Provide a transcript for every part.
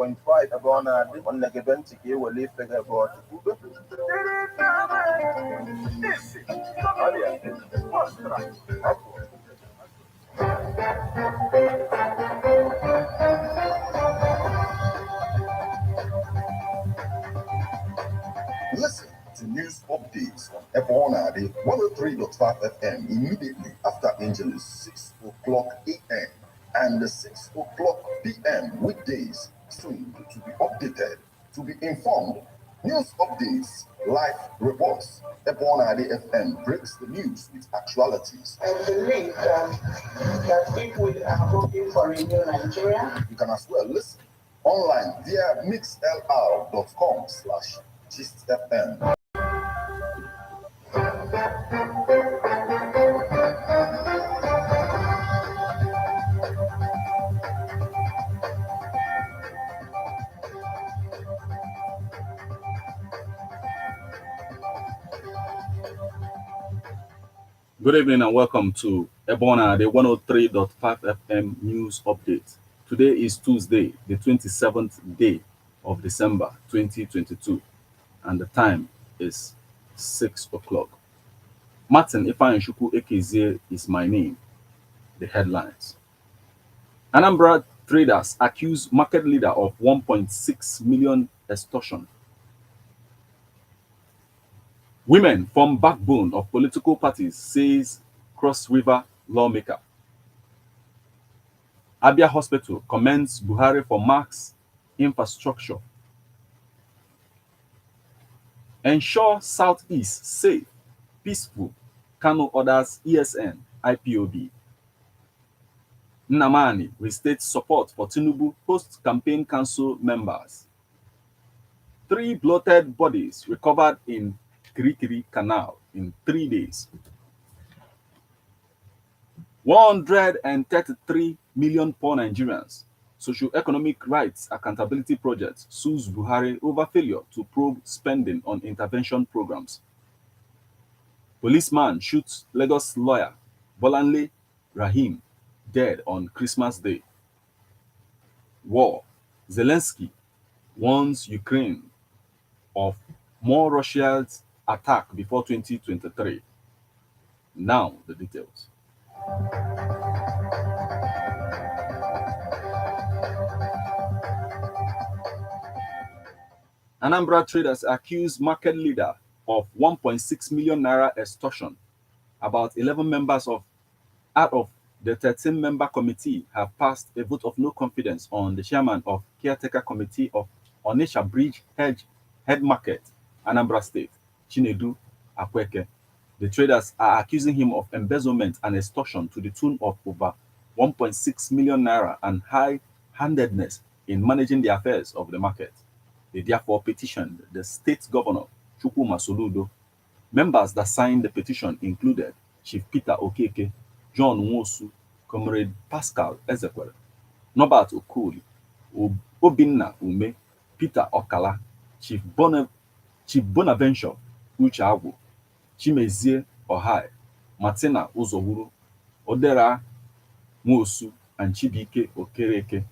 0.5 about on the event here will leave about listen to news updates on Ebona, the 103.5 FM immediately after Angeles 6 o'clock a.m. and the 6 o'clock p.m. weekdays soon to be updated, to be informed. News updates, live reports. Ebona the FM breaks the news with actualities. I believe that people are hoping for a new Nigeria. You can as well listen online via mixlr.com/GistFM. Good evening and welcome to Ebona, the 103.5 FM news update. Today is Tuesday, the 27th day of December 2022, and the time is 6 o'clock. Martin Ifeanychukwu Ekezie is my name. The headlines. Anambra traders accuse market leader of 1.6 million extortion. Women form backbone of political parties, says Cross River lawmaker. Abia Hospital commends Buhari for max infrastructure. Ensure Southeast safe, peaceful. Kano orders ESN IPOB. Nnamani restates support for Tinubu post-campaign council members. 3 bloated bodies recovered in Kirikiri Canal in 3 days. 133 million poor Nigerians. Socio-economic rights accountability project sues Buhari over failure to probe spending on intervention programs. Policeman shoots Lagos lawyer Bolanle Rahim dead on Christmas Day. War. Zelensky warns Ukraine of more Russia's attack before 2023. Now the details. Anambra traders accuse market leader of 1.6 million naira extortion. About 11 members out of the 13-member committee have passed a vote of no confidence on the chairman of caretaker committee of Onitsha Bridge Head Market, Anambra State, Chinedu Akweke. The traders are accusing him of embezzlement and extortion to the tune of over 1.6 million naira and high-handedness in managing the affairs of the market. They therefore petitioned the state governor, Chukwuma Soludo. Members that signed the petition included Chief Peter Okeke, John Nwosu, Comrade Pascal Ezekwel, Norbert Okoli, Obinna Ume, Peter Okala, Chief Bonaventure Ucheagwu, Chimezie Ohai, Martina Uzowuru, Odera Nwosu, and Chibike Okereke.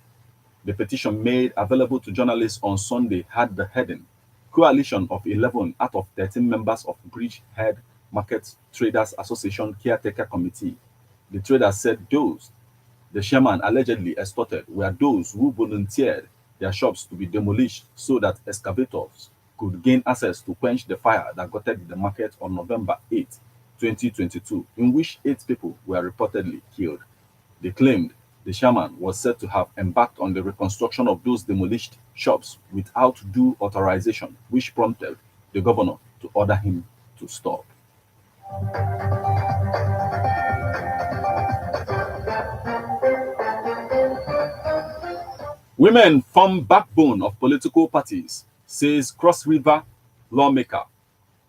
The petition made available to journalists on Sunday had the heading, Coalition of 11 out of 13 members of Bridgehead Market Traders Association Caretaker Committee. The traders said those the chairman allegedly extorted were those who volunteered their shops to be demolished so that excavators could gain access to quench the fire that gutted the market on November 8, 2022, in which 8 people were reportedly killed. They claimed the chairman was said to have embarked on the reconstruction of those demolished shops without due authorization, which prompted the governor to order him to stop. Women form backbone of political parties, says Cross River lawmaker.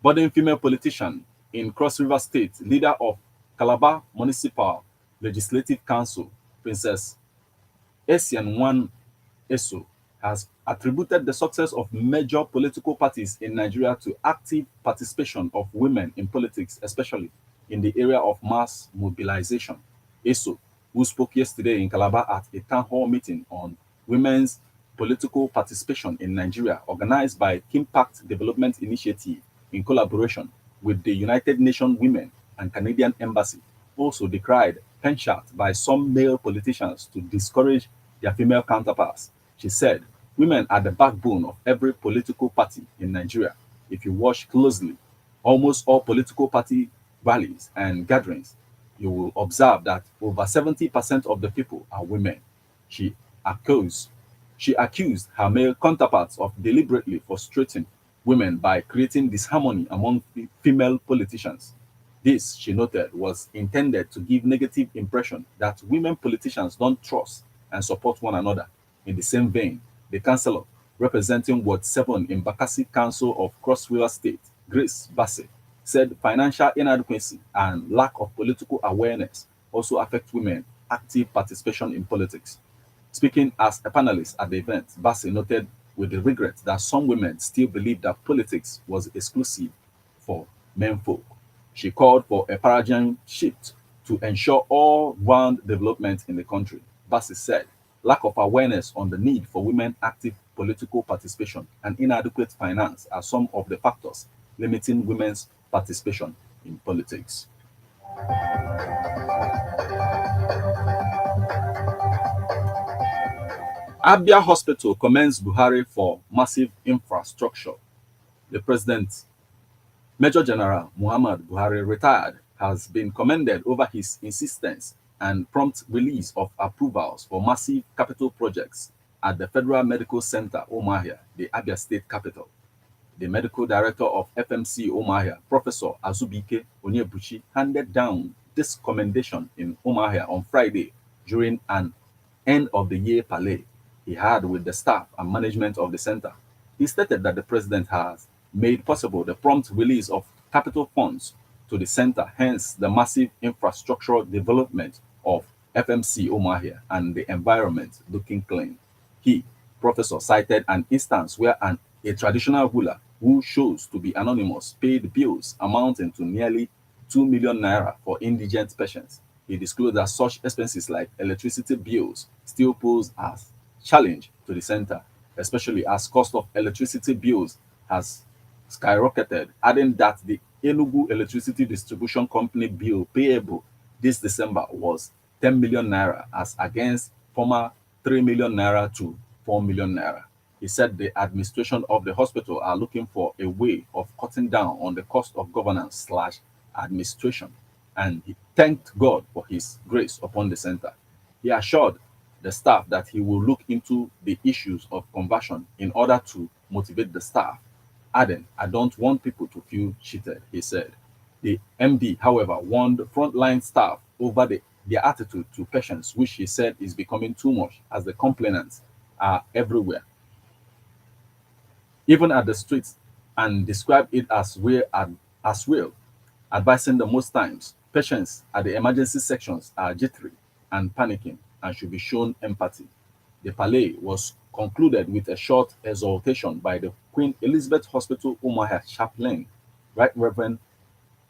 Budding female politician in Cross River State, leader of Calabar Municipal Legislative Council, Princess Esian Eso, has attributed the success of major political parties in Nigeria to active participation of women in politics, especially in the area of mass mobilization. Eso, who spoke yesterday in Calabar at a town hall meeting on women's political participation in Nigeria, organized by Impact Development Initiative in collaboration with the United Nations Women and Canadian Embassy, also decried penchant by some male politicians to discourage their female counterparts. She said, women are the backbone of every political party in Nigeria. If you watch closely, almost all political party rallies and gatherings, you will observe that over 70% of the people are women. She accused, she accused her male counterparts of deliberately frustrating women by creating disharmony among female politicians. This, she noted, was intended to give negative impression that women politicians don't trust and support one another. In the same vein, the councillor representing Ward 7 in Bakassi Council of Cross River State, Grace Bassey, said financial inadequacy and lack of political awareness also affect women active participation in politics. Speaking as a panelist at the event, Bassey noted with the regret that some women still believe that politics was exclusive for menfolk. She called for a paradigm shift to ensure all-round development in the country. Bassey said lack of awareness on the need for women active political participation and inadequate finance are some of the factors limiting women's participation in politics. Abia Hospital commends Buhari for massive infrastructure. The president, Major General Muhammad Buhari, retired, has been commended over his insistence and prompt release of approvals for massive capital projects at the Federal Medical Center, Omahia, the Abia State capital. The medical director of FMC Omahia, Professor Azubike Onyebuchi, handed down this commendation in Omahia on Friday during an end-of-the-year parley he had with the staff and management of the center. He stated that the president has made possible the prompt release of capital funds to the center, hence the massive infrastructural development of FMC Omahia and the environment looking clean. He, Professor, cited an instance where a traditional ruler who chose to be anonymous paid bills amounting to nearly 2 million naira for indigent patients. He disclosed that such expenses like electricity bills still pose as challenge to the center, especially as cost of electricity bills has skyrocketed, adding that the Enugu Electricity Distribution Company bill payable this December was 10 million naira as against former 3 million naira to 4 million naira. He said the administration of the hospital are looking for a way of cutting down on the cost of governance slash administration, and he thanked God for his grace upon the center. He assured the staff that he will look into the issues of conversion in order to motivate the staff, adding, I don't want people to feel cheated, he said. The MD, however, warned frontline staff over their attitude to patients, which he said is becoming too much as the complainants are everywhere, even at the streets, and described it as real, advising that most times patients at the emergency sections are jittery and panicking and should be shown empathy. The parley was concluded with a short exhortation by the Queen Elizabeth Hospital Umuahia chaplain, Right Reverend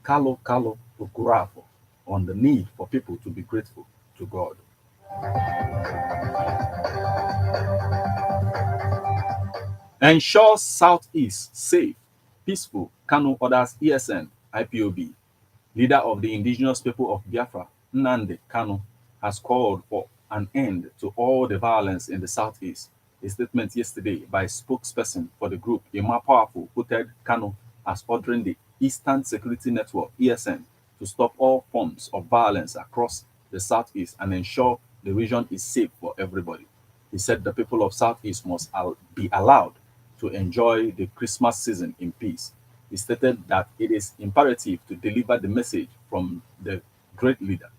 Carlo Okurafo, on the need for people to be grateful to God. Ensure Southeast safe, peaceful, Kanu orders ESN IPOB. Leader of the indigenous people of Biafra, Nnamdi Kanu, has called for an end to all the violence in the Southeast. A statement yesterday by spokesperson for the group, Emma Powerful, quoted Kanu as ordering the Eastern Security Network, ESN, to stop all forms of violence across the Southeast and ensure the region is safe for everybody. He said the people of Southeast must be allowed to enjoy the Christmas season in peace. He stated that it is imperative to deliver the message from the great leader,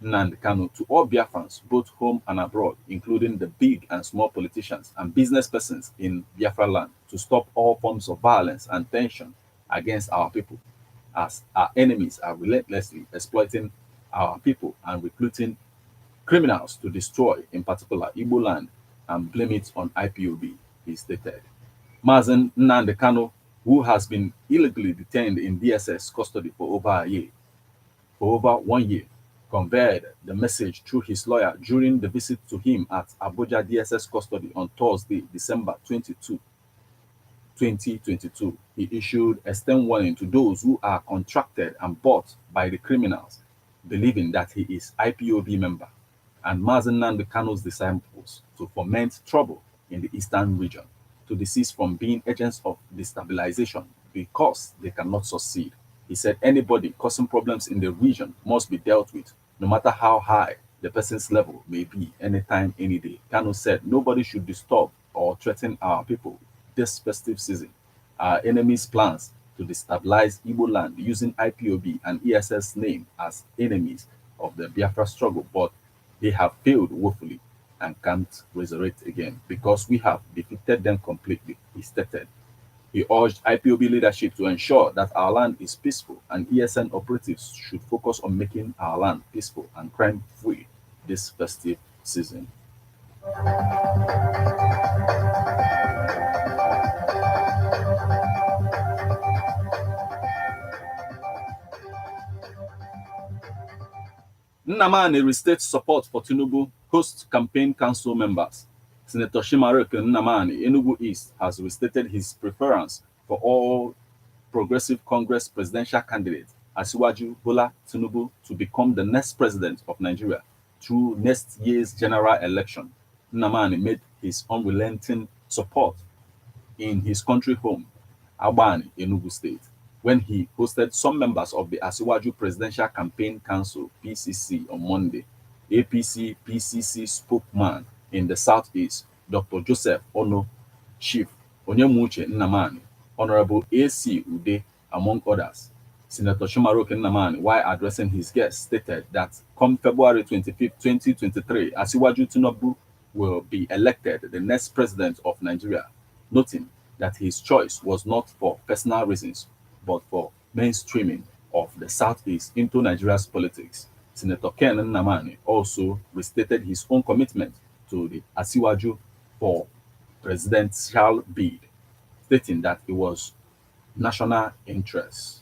Nnamdi Kanu, to all Biafrans, both home and abroad, including the big and small politicians and business persons in Biafra land, to stop all forms of violence and tension against our people, as our enemies are relentlessly exploiting our people and recruiting criminals to destroy, in particular, Igbo land and blame it on IPOB, he stated. Mazen Nnamdi Kanu, who has been illegally detained in DSS custody for over 1 year, conveyed the message through his lawyer during the visit to him at Abuja DSS custody on Thursday, December 22, 2022. He issued a stern warning to those who are contracted and bought by the criminals, believing that he is IPOB member and Mazen Nnamdi Kano's disciples, to foment trouble in the eastern region, to desist from being agents of destabilization because they cannot succeed. He said anybody causing problems in the region must be dealt with, no matter how high the person's level may be, anytime, any day. Kano said nobody should disturb or threaten our people this festive season. Our enemies' plans to destabilize Igbo land using IPOB and ESS name as enemies of the Biafra struggle, but they have failed woefully and can't resurrect again because we have defeated them completely, he stated. He urged IPOB leadership to ensure that our land is peaceful, and ESN operatives should focus on making our land peaceful and crime-free this festive season. Nnamani restates support for Tinubu host campaign council members. Senator Shimaroke Nnamani, Enugu East, has restated his preference for all Progressive Congress presidential candidate Asiwaju Bola Tinubu to become the next president of Nigeria through next year's general election. Nnamani made his unrelenting support in his country home, Agbani, Enugu State, when he hosted some members of the Asiwaju Presidential Campaign Council (PCC) on Monday. APC PCC spokesman in the Southeast, Dr. Joseph Ono, Chief Onyemuche Nnamani, Honorable A.C. Ude, among others. Senator Shimaroke Nnamani, while addressing his guests, stated that come February 25, 2023, Asiwaju Tinubu will be elected the next president of Nigeria, noting that his choice was not for personal reasons, but for mainstreaming of the Southeast into Nigeria's politics. Senator Ken Nnamani also restated his own commitment to the Asiwaju for presidential bid, stating that it was national interest.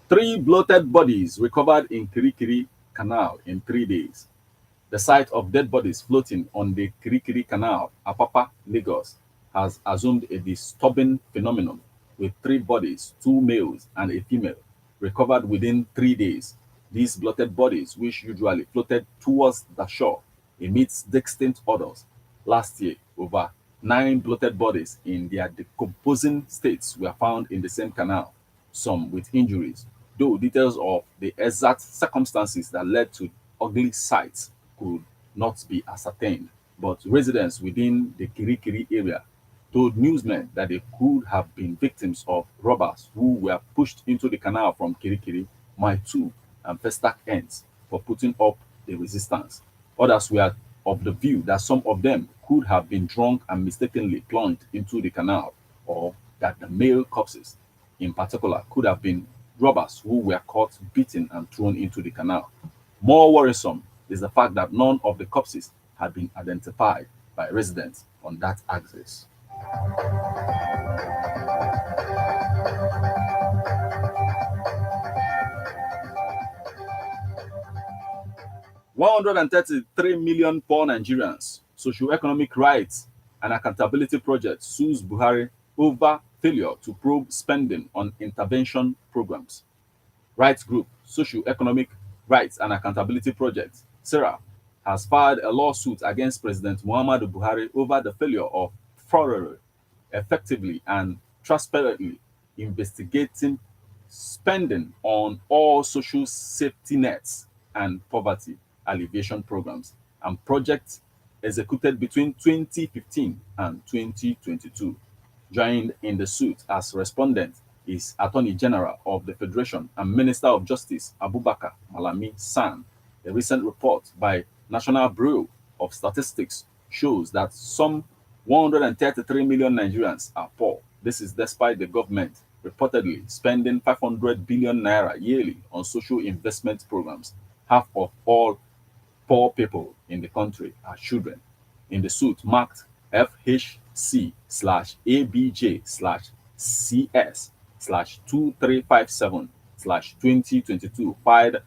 Three bloated bodies recovered in Kirikiri Canal in 3 days. The sight of dead bodies floating on the Kirikiri Canal, Apapa, Lagos, has assumed a disturbing phenomenon, with 3 bodies, 2 males and a female, recovered within 3 days. These bloated bodies, which usually floated towards the shore amidst distinct odors, last year, over 9 bloated bodies in their decomposing states were found in the same canal, some with injuries, though details of the exact circumstances that led to ugly sights could not be ascertained. But residents within the Kirikiri area told newsmen that they could have been victims of robbers who were pushed into the canal from Kirikiri, Mile 2, and Festac ends for putting up the resistance. Others were of the view that some of them could have been drunk and mistakenly plunged into the canal, or that the male corpses, in particular, could have been robbers who were caught, beaten, and thrown into the canal. More worrisome is the fact that none of the corpses had been identified by residents on that axis. 133 million poor Nigerians, Socio-Economic Rights and Accountability Project sues Buhari over failure to probe spending on intervention programs. Rights group Socio-Economic Rights and Accountability Project, SERA, has filed a lawsuit against President Muhammadu Buhari over the failure of thoroughly, effectively, and transparently investigating spending on all social safety nets and poverty alleviation programs and projects executed between 2015 and 2022. Joined in the suit as respondent is Attorney General of the Federation and Minister of Justice Abubakar Malami San. A recent report by National Bureau of Statistics shows that some 133 million Nigerians are poor. This is despite the government reportedly spending 500 billion naira yearly on social investment programs. Half of all poor people in the country are children. In the suit marked FHC/ABJ/20 CS/2357/2022 filed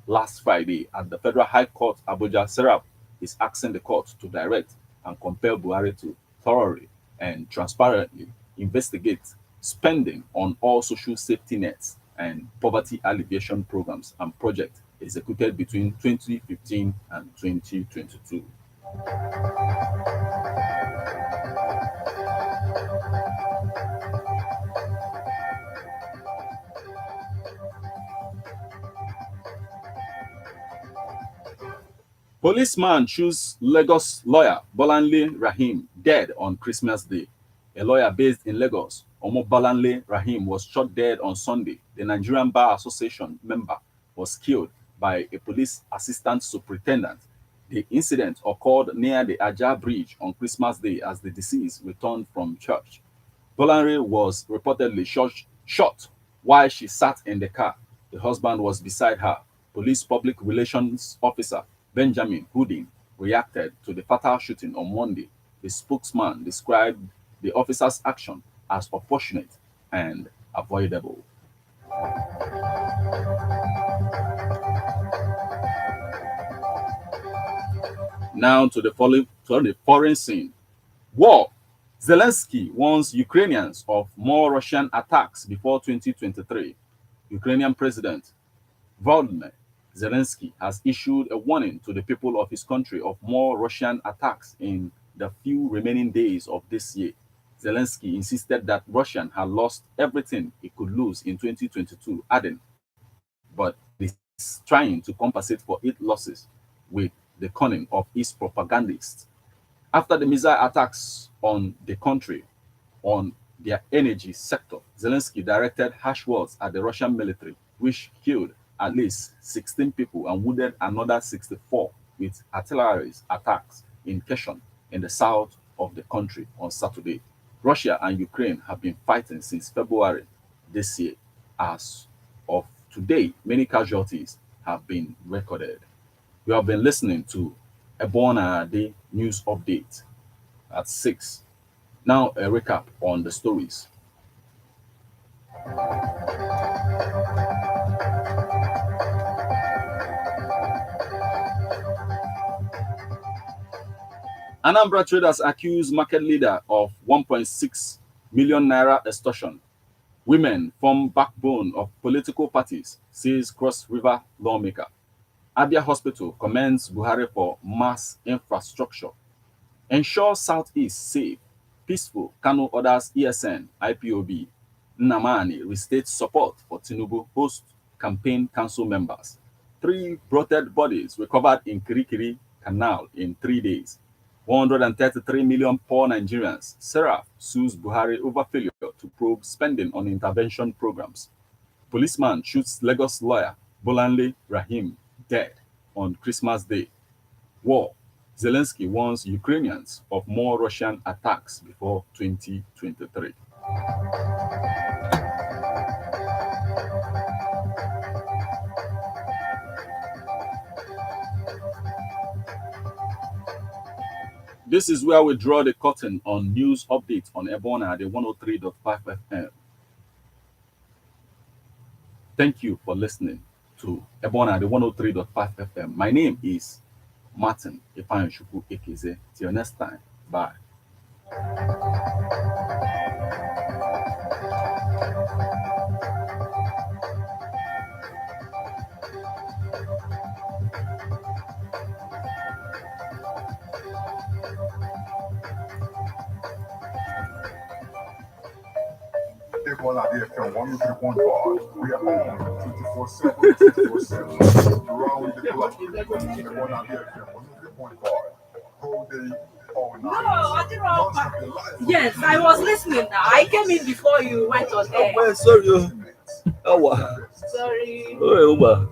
last Friday at the Federal High Court, Abuja. Serap is asking the court to direct and compel Buhari to thoroughly and transparently investigate spending on all social safety nets and poverty alleviation programs and projects executed between 2015 and 2022. Policeman shoots Lagos lawyer Bolanle Rahim dead on Christmas Day. A lawyer based in Lagos, Omo Bolanle Rahim, was shot dead on Sunday. The Nigerian Bar Association member was killed by a police assistant superintendent. The incident occurred near the Ajah Bridge on Christmas Day as the deceased returned from church. Bolanle was reportedly shot while she sat in the car. The husband was beside her. Police public relations officer Benjamin Houdin reacted to the fatal shooting on Monday. The spokesman described the officer's action as unfortunate and avoidable. Now to the foreign scene. War. Zelensky warns Ukrainians of more Russian attacks before 2023. Ukrainian President Volodymyr Zelensky has issued a warning to the people of his country of more Russian attacks in the few remaining days of this year. Zelensky insisted that Russia had lost everything it could lose in 2022, adding, but it is trying to compensate for its losses with the cunning of its propagandists. After the missile attacks on the country on their energy sector, Zelensky directed harsh words at the Russian military, which killed at least 16 people and wounded another 64 with artillery attacks in Kherson in the south of the country on Saturday. Russia and Ukraine have been fighting since February this year. As of today, many casualties have been recorded. You have been listening to Ebona Day News Update at 6. Now a recap on the stories. Anambra traders accuse market leader of 1.6 million naira extortion. Women form backbone of political parties, says Cross River lawmaker. Abia Hospital commends Buhari for mass infrastructure. Ensure Southeast safe, peaceful. Kano orders ESN, IPOB. Nnamani restates support for Tinubu host campaign council members. 3 bloated bodies recovered in Kirikiri Canal in 3 days. 133 million poor Nigerians. Seraph sues Buhari over failure to probe spending on intervention programs. Policeman shoots Lagos lawyer Bolanle Rahim dead on Christmas Day. War. Zelensky warns Ukrainians of more Russian attacks before 2023. This is where we draw the curtain on news updates on Ebona, the 103.5 FM. Thank you for listening to Ebona, the 103.5 FM. My name is Martin Ifeanyi Ekeze. Till next time. Bye. People out there from 103.5. We are on 24/7, 24/7 around the clock. People out there from 103.5. Whole day, all night. No, I didn't know. Yes, I was listening now. I came in before you went on air. Well, sorry. Oh, wow. Sorry. Oh, wow.